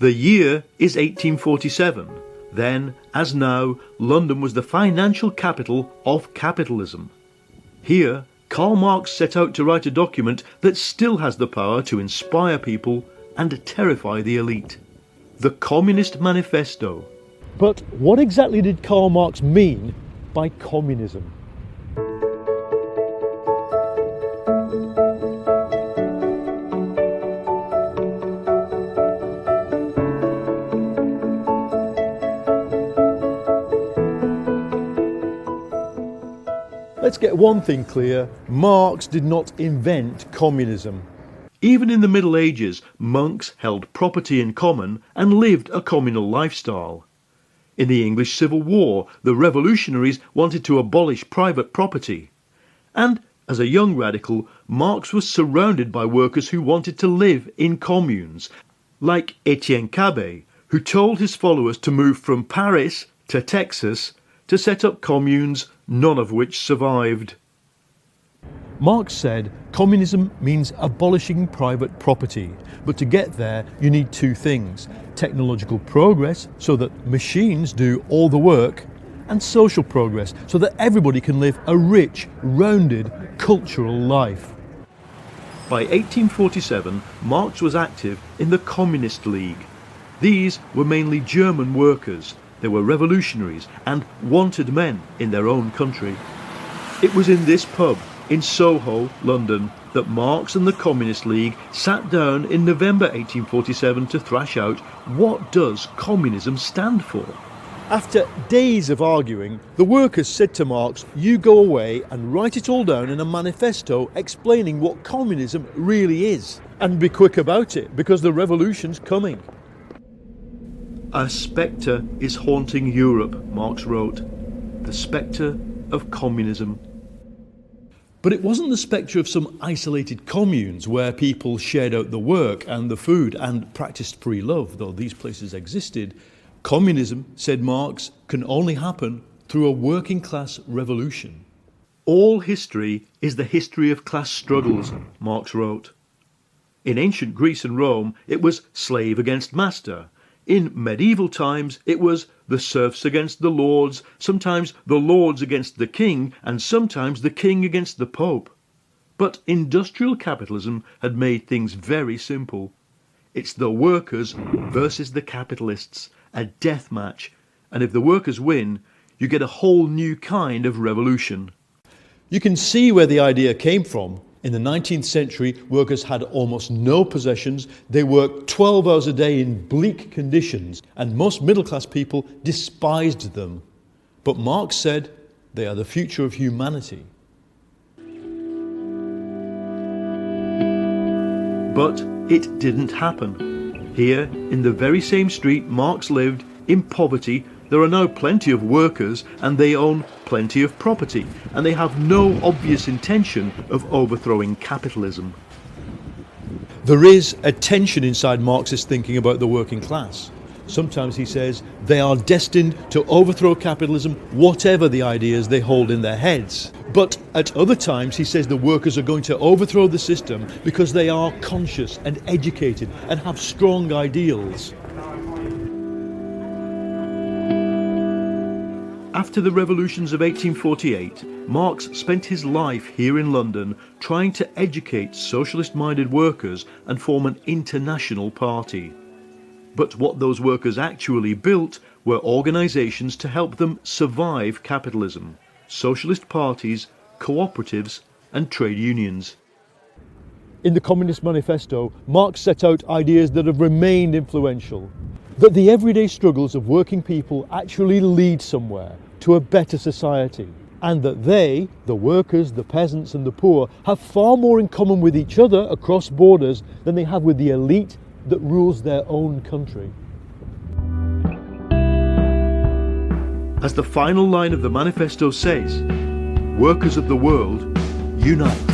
The year is 1847. Then, as now, London was the financial capital of capitalism. Here, Karl Marx set out to write a document that still has the power to inspire people and terrify the elite. The Communist Manifesto. But what exactly did Karl Marx mean by communism? Let's get one thing clear, Marx did not invent communism. Even in the Middle Ages, monks held property in common and lived a communal lifestyle. In the English Civil War, the revolutionaries wanted to abolish private property. And, as a young radical, Marx was surrounded by workers who wanted to live in communes, like Etienne Cabet, who told his followers to move from Paris to Texas to set up communes, none of which survived. Marx said communism means abolishing private property, but to get there you need two things: technological progress so that machines do all the work, and social progress so that everybody can live a rich, rounded, cultural life. By 1847, Marx was active in the Communist League. These were mainly German workers. They were revolutionaries and wanted men in their own country. It was in this pub in Soho, London, that Marx and the Communist League sat down in November 1847 to thrash out what does communism stand for. After days of arguing, the workers said to Marx, "You go away and write it all down in a manifesto explaining what communism really is. And be quick about it, because the revolution's coming." A spectre is haunting Europe, Marx wrote. The spectre of communism. But it wasn't the spectre of some isolated communes where people shared out the work and the food and practiced free love, though these places existed. Communism, said Marx, can only happen through a working class revolution. All history is the history of class struggles, Marx wrote. In ancient Greece and Rome, it was slave against master. In medieval times, it was the serfs against the lords, sometimes the lords against the king, and sometimes the king against the pope. But industrial capitalism had made things very simple. It's the workers versus the capitalists, a death match, and if the workers win, you get a whole new kind of revolution. You can see where the idea came from. In the 19th century, workers had almost no possessions, they worked 12 hours a day in bleak conditions, and most middle-class people despised them. But Marx said they are the future of humanity. But it didn't happen. Here, in the very same street Marx lived, in poverty, there are now plenty of workers and they own plenty of property, and they have no obvious intention of overthrowing capitalism. There is a tension inside Marxist thinking about the working class. Sometimes he says they are destined to overthrow capitalism, whatever the ideas they hold in their heads. But at other times he says the workers are going to overthrow the system because they are conscious and educated and have strong ideals. After the revolutions of 1848, Marx spent his life here in London trying to educate socialist-minded workers and form an international party. But what those workers actually built were organisations to help them survive capitalism: socialist parties, cooperatives and trade unions. In the Communist Manifesto, Marx set out ideas that have remained influential. That the everyday struggles of working people actually lead somewhere, to a better society. And that they, the workers, the peasants and the poor, have far more in common with each other across borders than they have with the elite that rules their own country. As the final line of the manifesto says, workers of the world, unite.